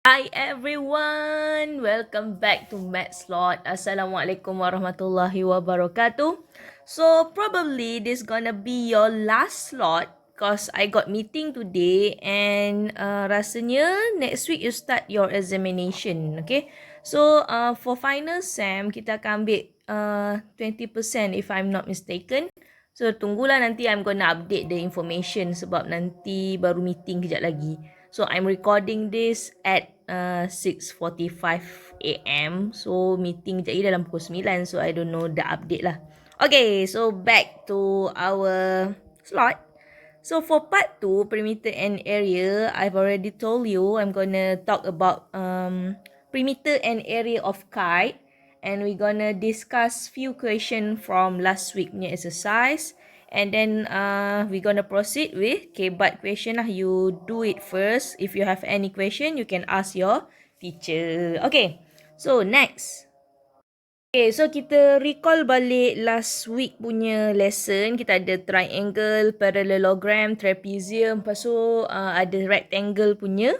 Hi everyone, welcome back to Matslot. Assalamualaikum warahmatullahi wabarakatuh. So probably this gonna be your last slot cause I got meeting today and rasanya next week you start your examination, okay? So for final SEM kita akan ambil 20% if I'm not mistaken. So tunggulah nanti I'm gonna update the information sebab nanti baru meeting kejap lagi. So I'm recording this at 6:45 AM. So meeting kejap lagi dalam pukul 9. So I don't know the update lah. Okay, so back to our slot. So for part 2, perimeter and area, I've already told you I'm gonna talk about perimeter and area of kite. And we're gonna discuss few question from last week punya exercise. And then we're gonna proceed with K-BAT question lah. You do it first. If you have any question, you can ask your teacher. Okay, so next. Okay, so kita recall balik last week punya lesson. Kita ada triangle, parallelogram, trapezium. Lepas tu ada rectangle punya.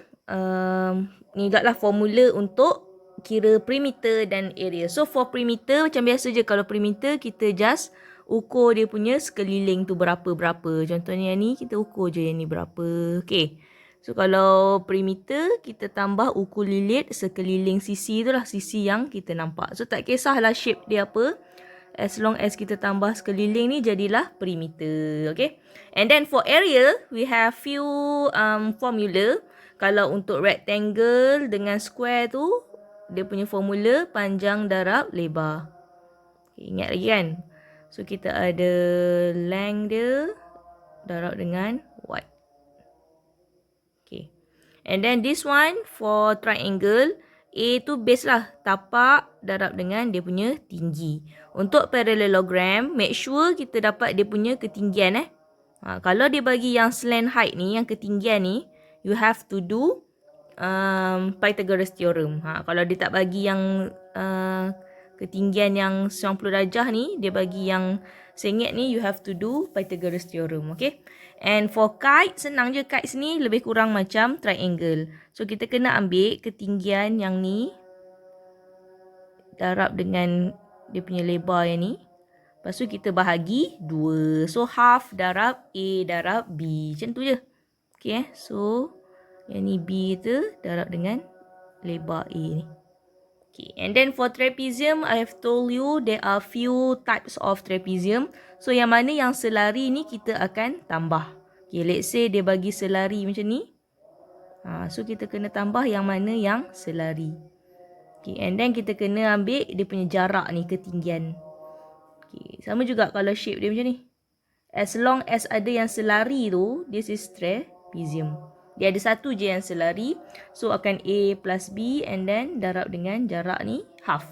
Ni juga lah formula untuk kira perimeter dan area. So for perimeter macam biasa je. Kalau perimeter kita just ukur dia punya sekeliling tu berapa-berapa. Contohnya yang ni kita ukur je yang ni berapa. Okay. So kalau perimeter kita tambah ukur lilit sekeliling sisi tu lah, sisi yang kita nampak. So tak kisahlah shape dia apa. As long as kita tambah sekeliling ni jadilah perimeter. Okay. And then for area, we have few formula. Kalau untuk rectangle dengan square tu, dia punya formula panjang darab lebar. Okay, ingat lagi kan? So kita ada length dia darab dengan width. Okay. And then this one for triangle, A tu base lah. Tapak darab dengan dia punya tinggi. Untuk parallelogram, make sure kita dapat dia punya ketinggian kalau dia bagi yang slant height ni, yang ketinggian ni, you have to do Pythagoras theorem. Kalau dia tak bagi yang ketinggian yang 90 darjah ni, dia bagi yang sengit ni, you have to do Pythagoras theorem. Okay. And for kite, senang je kite ni lebih kurang macam triangle. So kita kena ambil ketinggian yang ni darab dengan dia punya lebar yang ni. Lepas tu kita bahagi 2. So half darab A darab B. Macam tu je. Okay. So yang ni B tu darab dengan lebar A ni. Okay, and then for trapezium, I have told you there are few types of trapezium. So yang mana yang selari ni kita akan tambah. Okay, let's say dia bagi selari macam ni. So kita kena tambah yang mana yang selari. Okay, and then kita kena ambil dia punya jarak ni, ketinggian. Okay, sama juga kalau shape dia macam ni. As long as ada yang selari tu, this is trapezium. Dia ada satu je yang selari. So akan A plus B and then darab dengan jarak ni half.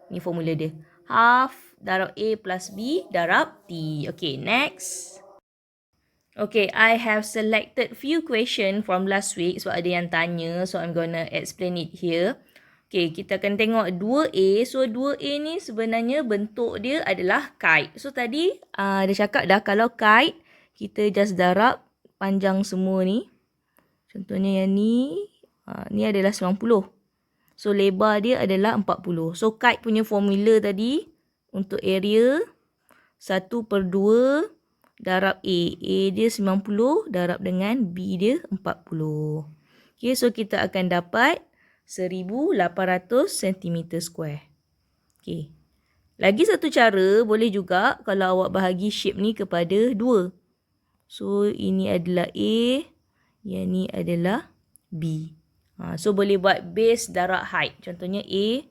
Ni formula dia. Half darab A plus B darab T. Okay, next. Okay, I have selected few question from last week. Sebab ada yang tanya. So I'm gonna explain it here. Okay, kita akan tengok 2A. So 2A ni sebenarnya bentuk dia adalah kite. So tadi dia cakap dah kalau kite, kita just darab panjang semua ni. Contohnya yang ni, ni adalah 90. So lebar dia adalah 40. So kite punya formula tadi untuk area 1/2 darab A. A dia 90 darab dengan B dia 40. Okay, so kita akan dapat 1,800 cm². Okay. Lagi satu cara, boleh juga kalau awak bahagi shape ni kepada 2. So, ini adalah A. Yang ni adalah B. So, boleh buat base darab height. Contohnya A,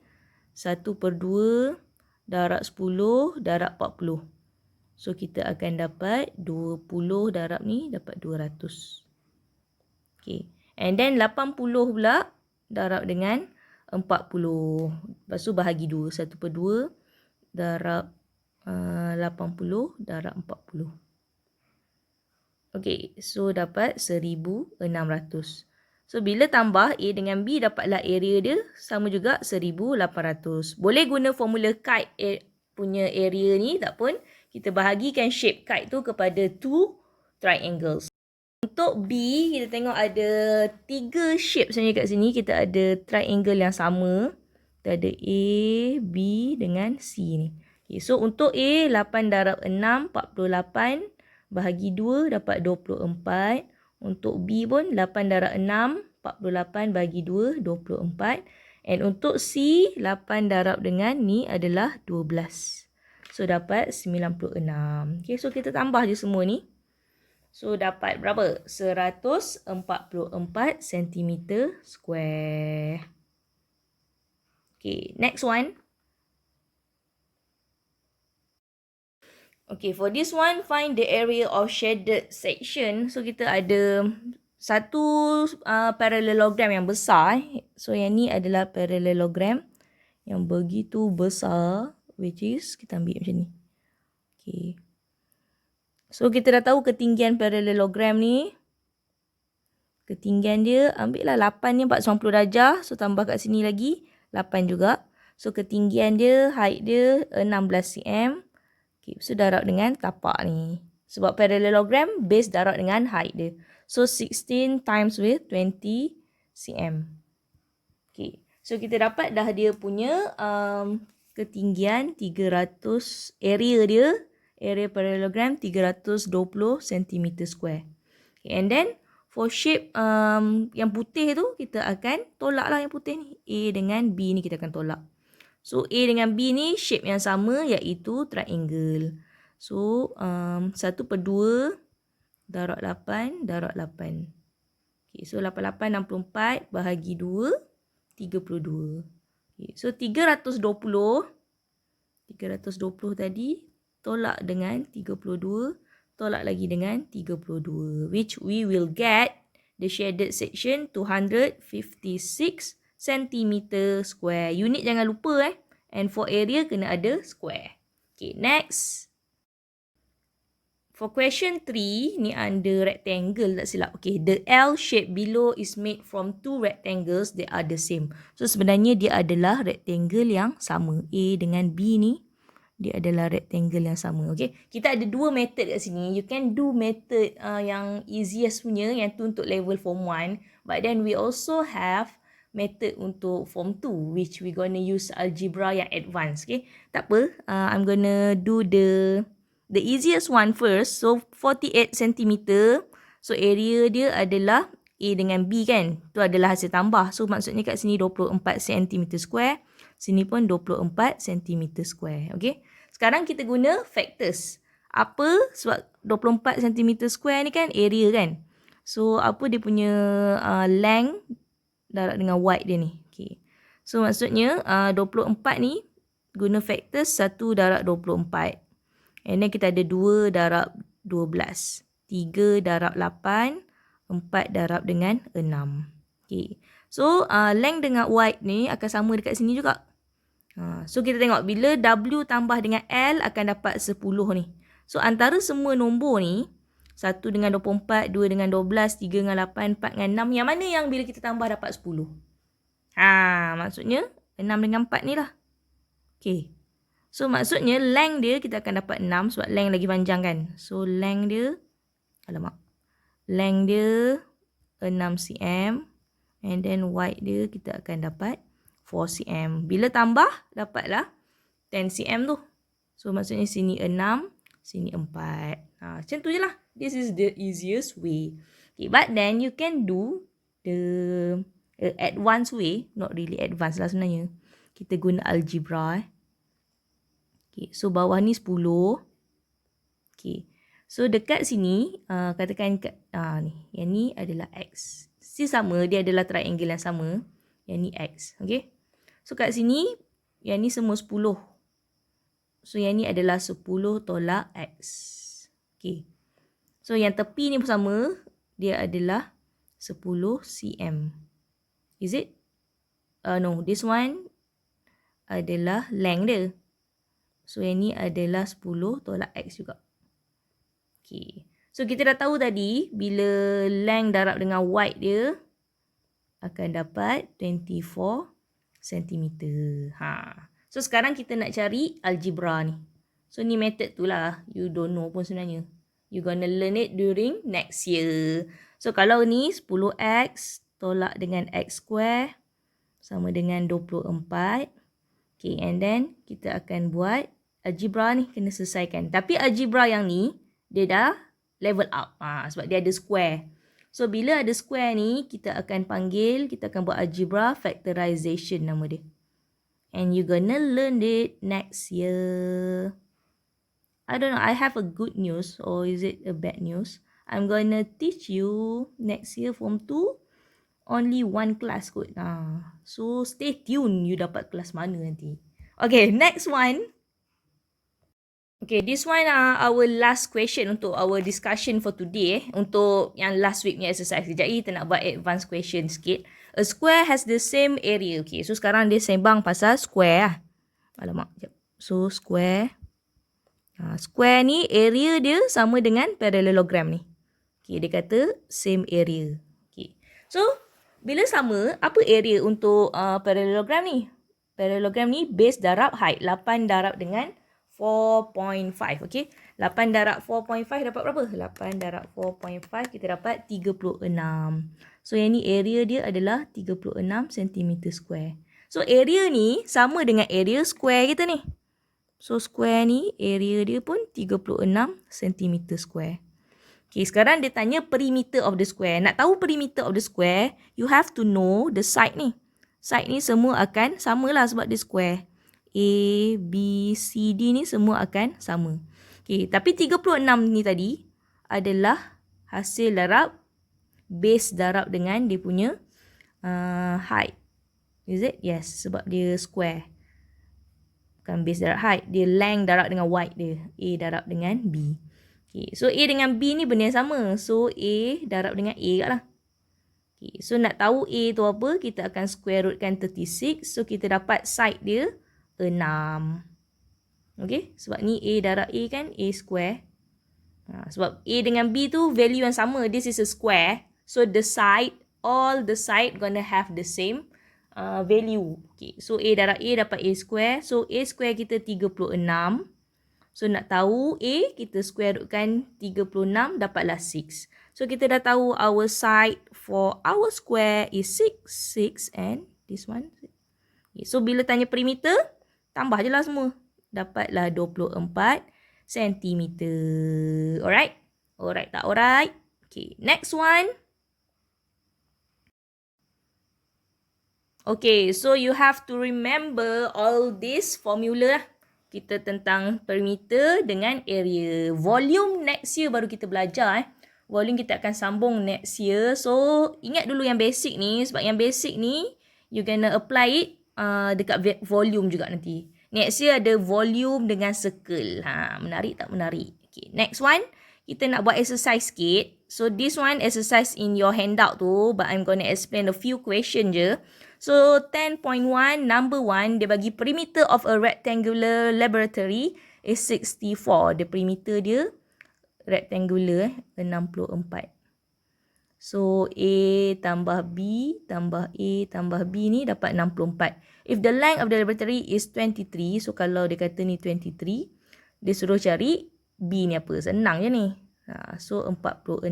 1/2 darab 10 darab 40. So, kita akan dapat 20 darab ni dapat 200. Okay. And then 80 pula darab dengan 40. Lepas tu bahagi 2. 1/2 darab 80 darab 40. Okay, so dapat 1,600. So, bila tambah A dengan B, dapatlah area dia sama juga 1,800. Boleh guna formula kite punya area ni, tak pun. Kita bahagikan shape kite tu kepada 2 triangles. Untuk B, kita tengok ada 3 shape sebenarnya kat sini. Kita ada triangle yang sama. Kita ada A, B dengan C ni. Okay, so untuk A, 8 darab 6, 48. Bahagi 2 dapat 24. Untuk B pun 8 darab 6, 48 bagi 2, 24. And untuk C, 8 darab dengan ni adalah 12. So dapat 96. Okay, so kita tambah je semua ni. So dapat berapa? 144 cm square. Okay, next one. Okay, for this one, find the area of shaded section. So kita ada satu parallelogram yang besar. So yang ni adalah parallelogram yang begitu besar, which is kita ambil macam ni. Okay. So kita dah tahu ketinggian parallelogram ni. Ketinggian dia, ambil lah 8 ni 490 darjah. So tambah kat sini lagi 8 juga. So ketinggian dia, height dia 16 cm. Okay, so darab dengan tapak ni. Sebab parallelogram base darab dengan height dia. So 16 times with 20 cm. Okay, so kita dapat dah dia punya ketinggian 300, area parallelogram 320 cm square. Okay, and then for shape yang putih tu, kita akan tolak lah yang putih ni. A dengan B ni kita akan tolak. So A dengan B ni shape yang sama iaitu triangle. So 1/2 darab 8 darab 8. Okay, so 88 64 bahagi 2 32. Okay, so 320 tadi tolak dengan 32, tolak lagi dengan 32, which we will get the shaded section 256 cm square. Unit jangan lupa and for area kena ada square. Okay, next. For question 3, ni under rectangle tak silap. Okay, the L shape below is made from 2 rectangles that are the same. So sebenarnya dia adalah rectangle yang sama. A dengan B ni, dia adalah rectangle yang sama. Okay, kita ada 2 method kat sini. You can do method yang easiest punya, yang tu untuk level form 1. But then we also have method untuk form 2, which we gonna use algebra yang advanced. Okay, tak apa. I'm gonna do the easiest one first. So 48 cm. So area dia adalah A dengan B kan. Tu adalah hasil tambah. So maksudnya kat sini 24 cm square. Sini pun 24 cm square. Okay. Sekarang kita guna factors. Apa? Sebab 24 cm square ni kan area kan. So apa dia punya length darab dengan width dia ni. Okay. So maksudnya 24 ni guna factors 1 darab 24. And then kita ada 2 darab 12. 3 darab 8. 4 darab dengan 6. Okay. So, length dengan width ni akan sama dekat sini juga. So, kita tengok bila W tambah dengan L akan dapat 10 ni. So, antara semua nombor ni, 1 dengan 24, 2 dengan 12, 3 dengan 8, 4 dengan 6. Yang mana yang bila kita tambah dapat 10? Maksudnya 6 dengan 4 ni lah. Okay. So, maksudnya length dia kita akan dapat 6 sebab length lagi panjang kan. So, length dia, length dia 6 cm. And then width dia kita akan dapat 4 cm. Bila tambah, dapatlah 10 cm tu. So, maksudnya sini 6, sini 4. Macam tu je lah. This is the easiest way. Okay, but then you can do the advanced way. Not really advanced lah sebenarnya. Kita guna algebra Okay, so bawah ni 10. Okay. So dekat sini, katakan ni. Yang ni adalah X. Si sama, dia adalah triangle yang sama. Yang ni X. Okay. So kat sini, yang ni semua 10. So yang ni adalah 10 tolak X. Okay. So yang tepi ni pun sama. Dia adalah 10 cm. Is it? No, this one adalah length dia. So, yang ni adalah 10 tolak X juga. Okay. So, kita dah tahu tadi, bila length darab dengan width dia, akan dapat 24 cm. So, sekarang kita nak cari algebra ni. So, ni method tu lah. You don't know pun sebenarnya. You gonna learn it during next year. So kalau ni 10x tolak dengan x square sama dengan 24. Okay, and then kita akan buat algebra ni kena selesaikan. Tapi algebra yang ni dia dah level up. Sebab dia ada square. So bila ada square ni kita akan buat algebra factorization nama dia. And you gonna learn it next year. I don't know, I have a good news or is it a bad news? I'm gonna teach you next year form 2 only one class kot. So stay tuned you dapat kelas mana nanti. Okay, next one. Okay, this one our last question untuk our discussion for today. Untuk yang last week punya exercise. Sekejap lagi kita nak buat advanced question sikit. A square has the same area. Okay, so sekarang dia sembang pasal square lah. Alamak, sekejap. So square. Square ni area dia sama dengan parallelogram ni. Okay, dia kata same area. Okay. So, bila sama, apa area untuk parallelogram ni? Parallelogram ni base darab height. 8 darab dengan 4.5. Okay. 8 darab 4.5 dapat berapa? 8 darab 4.5 kita dapat 36. So, yang ni area dia adalah 36 cm square. So, area ni sama dengan area square kita ni. So, square ni area dia pun 36 cm square. Okay, sekarang dia tanya perimeter of the square. Nak tahu perimeter of the square, you have to know the side ni. Side ni semua akan samalah sebab dia square. A, B, C, D ni semua akan sama. Okay, tapi 36 ni tadi adalah hasil darab, base darab dengan dia punya height. Is it? Yes, sebab dia square. Bukan base darab height. Dia length darab dengan width dia. A darab dengan B. Okay, so A dengan B ni benda yang sama. So A darab dengan A kat lah. Okay, so nak tahu A tu apa, kita akan square rootkan 36. So kita dapat side dia 6. Okay, sebab ni A darab A kan A square. Sebab A dengan B tu value yang sama. This is a square. So the side, all the side gonna have the same value. Okay, so A darab A dapat A square. So A square kita 36. So nak tahu A, kita square rootkan 36 dapatlah 6. So kita dah tahu our side for our square is 6. 6 and this one. Okay, so bila tanya perimeter, tambah je lah semua. Dapatlah 24 cm. Alright? Alright tak? Alright? Okay, next one. Okay, so you have to remember all this formula lah. Kita tentang perimeter dengan area. Volume next year baru kita belajar. Volume kita akan sambung next year. So, ingat dulu yang basic ni. Sebab yang basic ni, you gonna apply it dekat volume juga nanti. Next year ada volume dengan circle. Menarik tak menarik? Okay, next one. Kita nak buat exercise sikit. So, this one exercise in your handout tu. But I'm gonna explain a few question je. So 10.1 number 1 dia bagi perimeter of a rectangular laboratory is 64. The perimeter dia rectangular 64. So A tambah B tambah A tambah B ni dapat 64. If the length of the laboratory is 23, so kalau dia kata ni 23, dia suruh cari B ni apa? Senang je ni. So 46.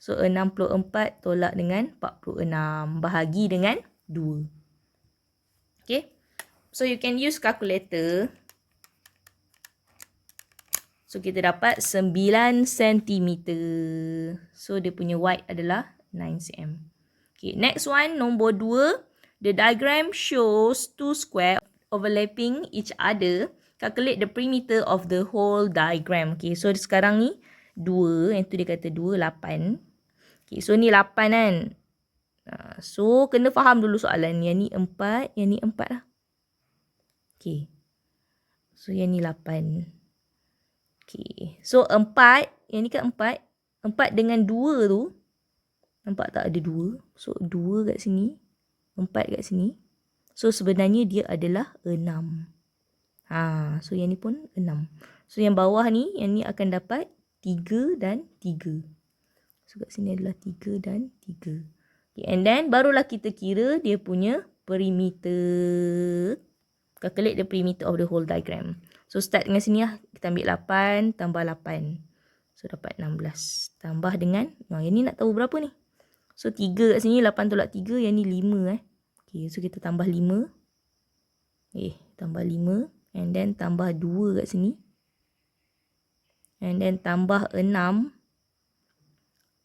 So 64 tolak dengan 46 bahagi dengan 2. Okay. So you can use calculator. So kita dapat 9 cm. So dia punya width adalah 9 cm. Okay, next one, nombor 2. The diagram shows two square overlapping each other. Calculate the perimeter of the whole diagram. Okay, so sekarang ni 2, yang tu dia kata 2, 8. Okay, so ni 8 kan. So, kena faham dulu soalan. Yang ni 4, yang ni 4 lah. Okay. So, yang ni 8. Okay. So, 4, yang ni kan 4. 4 dengan 2 tu. Nampak tak ada 2? So, 2 kat sini. 4 kat sini. So, sebenarnya dia adalah 6. So, yang ni pun 6. So, yang bawah ni, yang ni akan dapat 3 dan 3. So, kat sini adalah 3 dan 3. Okay, and then barulah kita kira dia punya perimeter. Calculate the perimeter of the whole diagram. So start dengan sini lah. Kita ambil 8 tambah 8. So dapat 16. Tambah dengan, yang ni nak tahu berapa ni? So 3 kat sini, 8 tolak 3, yang ni 5 Okay, so kita tambah 5. Tambah 5. And then tambah 2 kat sini. And then tambah 6.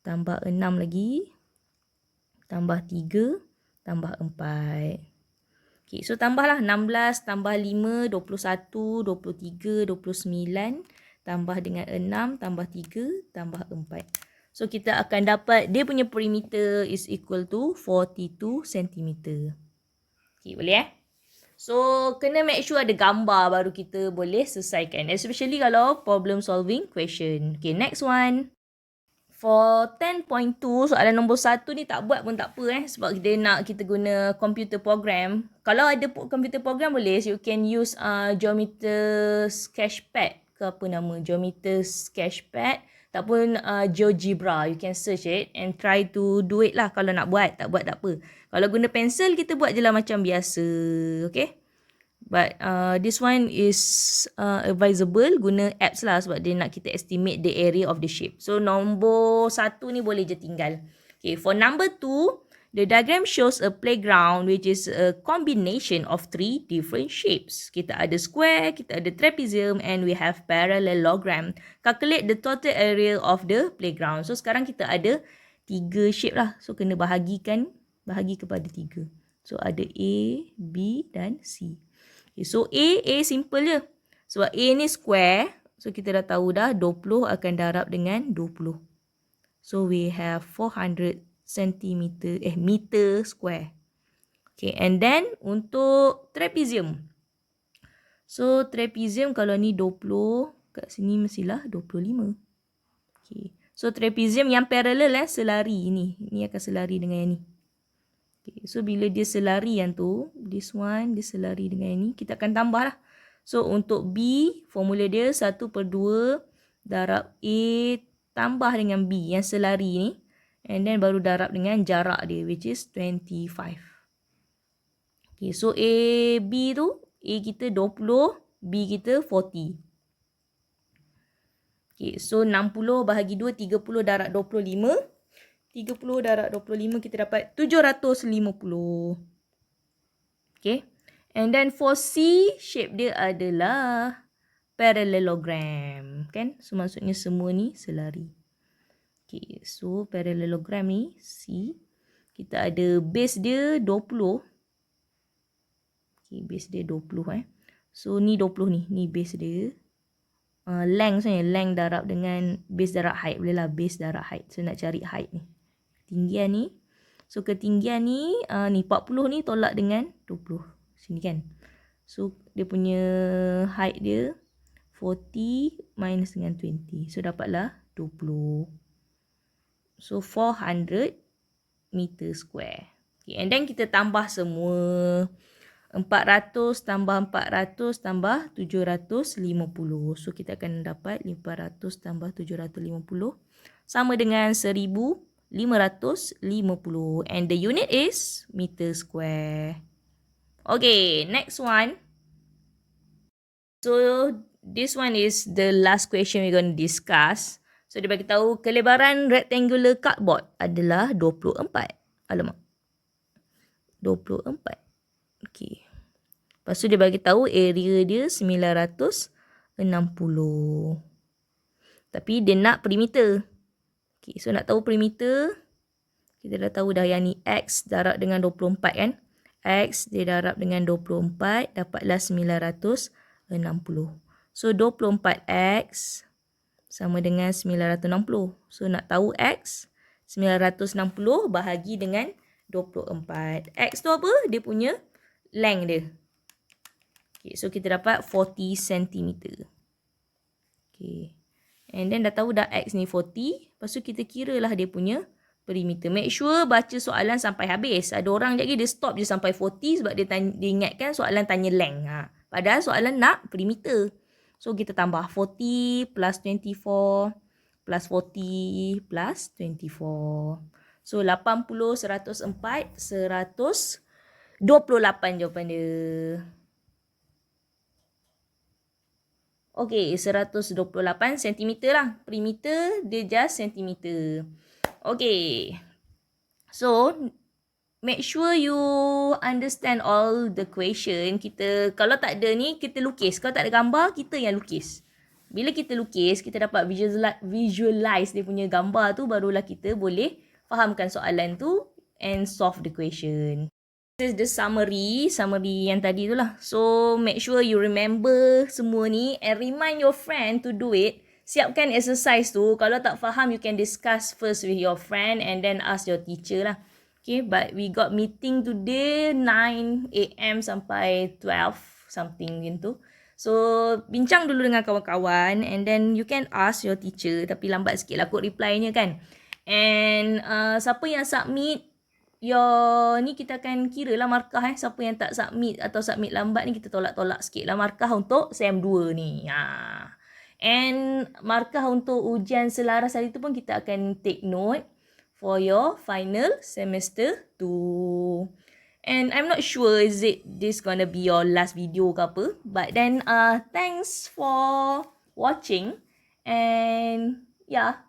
Tambah 6 lagi. Tambah 3. Tambah 4. Okay, so tambahlah 16 tambah 5, 21, 23, 29. Tambah dengan 6, tambah 3, tambah 4. So kita akan dapat dia punya perimeter is equal to 42 cm. Okay, boleh So, kena make sure ada gambar baru kita boleh selesaikan. Especially kalau problem solving question. Okay, next one. For 10.2, soalan nombor 1 ni tak buat pun tak apa sebab dia nak kita guna computer program. Kalau ada computer program boleh, so you can use Geometer Sketchpad ke apa nama, Geometer Sketchpad ataupun GeoGebra. You can search it and try to do it lah. Kalau nak buat, tak buat tak apa. Kalau guna pensel, kita buat je lah macam biasa. Okay? But this one is advisable guna apps lah sebab dia nak kita estimate the area of the shape. So nombor 1 ni boleh je tinggal. Okay, for number 2, the diagram shows a playground which is a combination of 3 different shapes. Kita ada square, kita ada trapezium and we have parallelogram. Calculate the total area of the playground. So sekarang kita ada 3 shape lah. So kena bahagi kepada 3. So ada A, B dan C. Okay, so A simple je. Sebab A ni square. So kita dah tahu dah 20 akan darab dengan 20. So we have 400 meter square. Okay, and then untuk trapezium. So trapezium kalau ni 20, kat sini mestilah 25. Okay. So trapezium yang parallel selari ni. Ni akan selari dengan yang ni. Okay, so bila dia selari yang tu, this one dia selari dengan yang ni, kita akan tambah lah. So untuk B, formula dia 1/2 darab A tambah dengan B yang selari ni. And then baru darab dengan jarak dia which is 25. Okay, so A, B tu, A kita 20, B kita 40. Okay, so 60 bahagi 2, 30 darab 25. 30 darab 25 kita dapat 750. Okay. And then for C, shape dia adalah parallelogram. Kan? So maksudnya semua ni selari. Okay. So parallelogram ni C. Kita ada base dia 20. Okay. Base dia 20 So ni 20 ni. Ni base dia. Length sebenarnya. Length darab dengan base darab height. Boleh lah base darab height. So nak cari height ni. Ketinggian ni. So ketinggian ni, ni 40 ni tolak dengan 20. Sini kan. So dia punya height dia 40 minus dengan 20. So dapatlah 20. So 400 meter square. Okay, and then kita tambah semua. 400 tambah 400 tambah 750. So kita akan dapat 500 tambah 750 sama dengan 1550 and the unit is meter square. Okay, next one. So this one is the last question we're going to discuss. So dia bagi tahu kelebaran rectangular cardboard adalah 24. Alamak. 24. Okay. Lepas tu dia bagi tahu area dia 960. Tapi dia nak perimeter. Okay, so nak tahu perimeter, kita dah tahu dah yang ni X darab dengan 24 kan. X dia darab dengan 24, dapatlah 960. So 24X sama dengan 960. So nak tahu X, 960 bahagi dengan 24. X tu apa? Dia punya length dia. Okay, so kita dapat 40 cm. Okay. And then dah tahu dah X ni 40. Lepas tu kita kira lah dia punya perimeter. Make sure baca soalan sampai habis. Ada orang lagi dia stop je sampai 40 sebab dia ingatkan soalan tanya length. Padahal soalan nak perimeter. So kita tambah 40 plus 24 plus 40 plus 24. So 80, 104, 128 jawapan dia. Okay, 128 cm lah. Perimeter dia just centimeter. Okay. So, make sure you understand all the question. Kita, kalau tak ada ni, kita lukis. Kalau tak ada gambar, kita yang lukis. Bila kita lukis, kita dapat visualize dia punya gambar tu, barulah kita boleh fahamkan soalan tu and solve the question. This is the summary yang tadi tu lah. So, make sure you remember semua ni and remind your friend to do it. Siapkan exercise tu. Kalau tak faham, you can discuss first with your friend and then ask your teacher lah. Okay, but we got meeting today 9 AM sampai 12 something gitu. So, bincang dulu dengan kawan-kawan and then you can ask your teacher. Tapi lambat sikit lah kot reply-nya kan. And siapa yang submit your ni, kita akan kira lah markah Siapa yang tak submit atau submit lambat ni, kita tolak-tolak sikit lah markah untuk SEM 2 ni. And markah untuk ujian selaras hari tu pun kita akan take note for your final semester 2. And I'm not sure is it this gonna be your last video ke apa. But then thanks for watching. And yeah,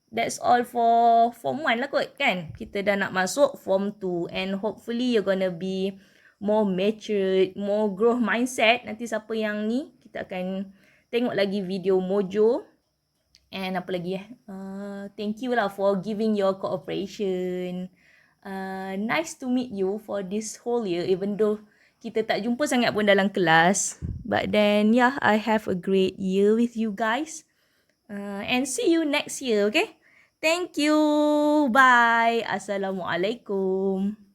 that's all for form 1 lah kot kan. Kita dah nak masuk form 2. And hopefully you're gonna be more matured, more growth mindset. Nanti siapa yang ni, kita akan tengok lagi video Mojo. And apa lagi thank you lah for giving your cooperation. Nice to meet you for this whole year, even though kita tak jumpa sangat pun dalam kelas. But then yeah, I have a great year with you guys. And see you next year, okay? Thank you. Bye. Assalamualaikum.